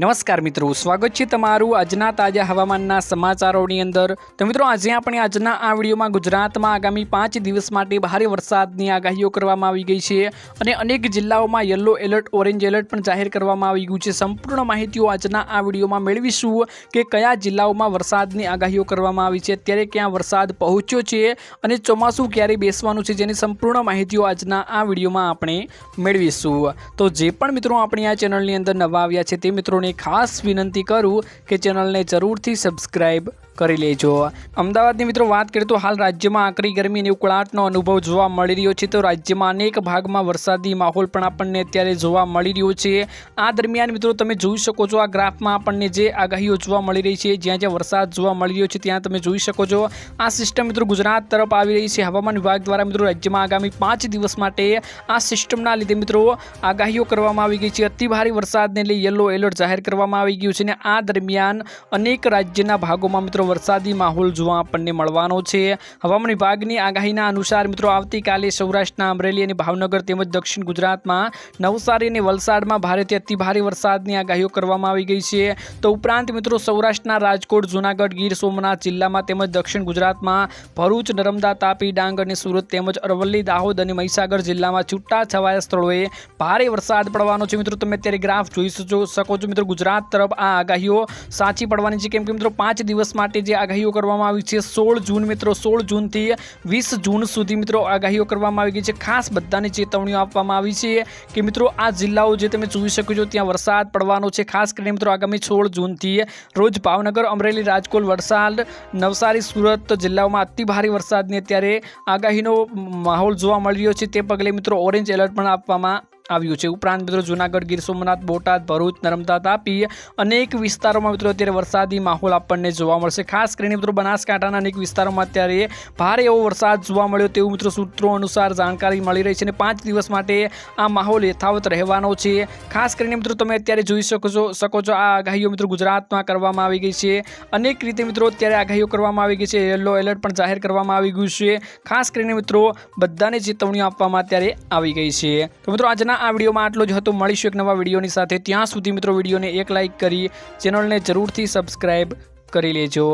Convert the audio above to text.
नमस्कार मित्रों, स्वागत है तमारू आजना ताजा हवामानना समाचारोनी अंदर। तो मित्रों, आज आपणे आजना आ विडियोमां गुजरातमां आगामी 5 दिवस माटे भारे वरसादनी आगाहीओ करवामां आवी गई छे अने अनेक जिल्लाओमां येलो एलर्ट, ऑरेंज एलर्ट पण जाहेर करवामां आवी गयुं छे। संपूर्ण माहितीओ आजना आ विडियोमां मेळवीशुं के कया जिल्लाओमां वरसादनी आगाहीओ करवामां आवी छे, त्यारे क्यां वरसाद पहोंच्यो छे अने ચોમાસું ક્યારે બેસવાનું છે જેની સંપૂર્ણ માહિતીઓ આજના આ વિડીયોમાં આપણે મેળવીશું। તો જે પણ મિત્રો આપણી આ ચેનલની અંદર નવા આવ્યા છે તે મિત્રોને ખાસ વિનંતી કરું કે ચેનલને જરૂરથી સબસ્ક્રાઇબ કરી લેજો। અમદાવાદની મિત્રો વાત કરીએ તો હાલ રાજ્યમાં આકરી ગરમી અને ઉકળાટનો અનુભવ જોવા મળી રહ્યો છે। તો રાજ્યમાં અનેક ભાગમાં વરસાદી માહોલ પણ આપણને અત્યારે જોવા મળી રહ્યો છે। આ દરમિયાન મિત્રો તમે જોઈ શકો છો, આ ગ્રાફમાં આપણને જે આગાહીઓ જોવા મળી રહી છે, જ્યાં જ્યાં વરસાદ જોવા મળી રહ્યો છે ત્યાં તમે જોઈ શકો છો આ સિસ્ટમ મિત્રો ગુજરાત તરફ આવી રહી છે। હવામાન વિભાગ દ્વારા મિત્રો રાજ્યમાં આગામી 5 દિવસ માટે આ સિસ્ટમના લીધે મિત્રો આગાહીઓ કરવામાં આવી ગઈ છે। અતિ ભારે વરસાદને લઈ યલો એલર્ટ જાહેર કરવામાં આવી ગયું છે અને આ દરમિયાન અનેક રાજ્યના ભાગોમાં મિત્રો वरसादी माहौल जोवा आपने मळवानो छे। हवामान विभागनी आगाहीना अनुसार मित्रों आवतीकाले सौराष्ट्रना अमरेली अने भावनगर तेमज दक्षिण गुजरातमां नवसारी अने वलसाडमां भारेथी अति भारे वरसादनी आगाहीओ करवामां आवी गई छे। तो उपरांत मित्रों सौराष्ट्रना राजकोट, जूनागढ़, गीर सोमनाथ जिल्लामां तेमज दक्षिण गुजरातमां भरूच, नर्मदा, तापी, डांग अने सूरत तेमज अरवल्ली, दाहोद अने महीसागर जिल्लामां छूटाछवाया स्थळोए भारे वरसाद पड़वानो छे। मित्रों तमे अत्यारे ग्राफ जोई शको छो। मित्रों गुजरात तरफ आ आगाहीओ साची पड़वानी छे, केम के मित्रों 5 दिवस माटे जे आगाहीओ करवामां आवी छे 16 जून मित्रों 16 जून थी 20 जून सुधी मित्रों आगाहीओ करवामां आवी गई छे। खास बधाने चेतवणीओ आपवामां आवी छे कि मित्रों आ जिल्लाओ जे तमे जोई शको छो त्यां वरसाद पड़वानो छे। खास करीने मित्रों आगामी 16 जून थी रोज भावनगर, अमरेली, राजकोट, वलसाड, नवसारी, सूरत जिल्लाओमां अति भारे वरसादनी अत्यारे आगाहीनो माहोल जोवा मळी रह्यो छे। ते पगले मित्रों ऑरेंज एलर्ट पण आपवामां આવ્યું છે। ઉપરાંત મિત્રો જૂનાગઢ, ગીર સોમનાથ, બોટાદ, ભરૂચ, નર્મદા, તાપી અનેક વિસ્તારોમાં મિત્રો અત્યારે વરસાદી માહોલ આપણને જોવા મળશે। ખાસ કરીને મિત્રો બનાસકાંઠાના અનેક વિસ્તારોમાં અત્યારે ભારે એવો વરસાદ જોવા મળ્યો તેવું મિત્રો સૂત્રો અનુસાર જાણકારી મળી રહી છે અને 5 દિવસ માટે આ માહોલ યથાવત રહેવાનો છે। ખાસ કરીને મિત્રો તમે અત્યારે જોઈ શકો છો આ આગાહીઓ મિત્રો ગુજરાતમાં કરવામાં આવી ગઈ છે। અનેક રીતે મિત્રો અત્યારે આગાહીઓ કરવામાં આવી ગઈ છે। યલો એલર્ટ પણ જાહેર કરવામાં આવી ગયું છે। ખાસ કરીને મિત્રો બધાને ચેતવણીઓ આપવામાં અત્યારે આવી ગઈ છે। તો મિત્રો આજના આ વિડીયોમાં આટલો જ હતો। મળીશું એક નવા વિડીયોની સાથે। ત્યાં સુધી મિત્રો વિડીયોને એક લાઇક કરી ચેનલને જરૂરથી સબસ્ક્રાઇબ કરી લેજો।